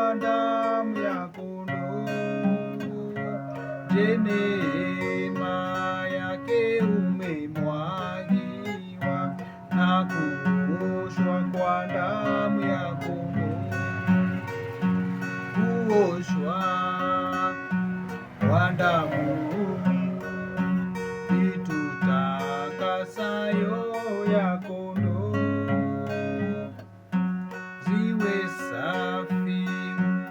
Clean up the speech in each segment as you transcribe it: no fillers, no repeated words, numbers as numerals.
kwa damu ya kondoo. Je, neema yake umemwagiwa na kuoshwa kwa damu ya kondoo. Kuoshwa kwa damu itutakasayo ya kondoo, ziwe safi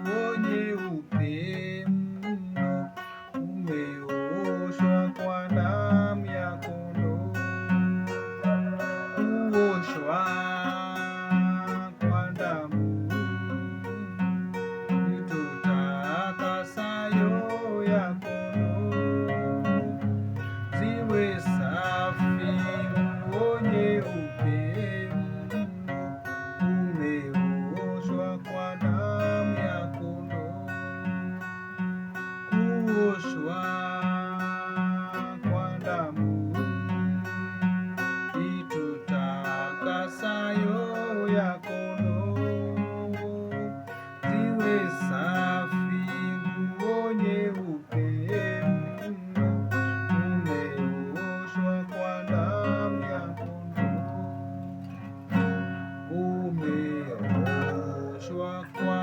nguo nyeupe mno, umeoshwa kwa damu ya kondoo. Kuoshwa kwa damu itutakasayo ya kondoo, ziwe safi nguo nyeupe mno, umeoshwa kwa damu ya kondoo. Kuoshwa kwa damu itutakasayo ya kondoo, ziwe safi nguo nyeupe mno, umeoshwa kwa damu ya kondoo. Umeoshwa kwa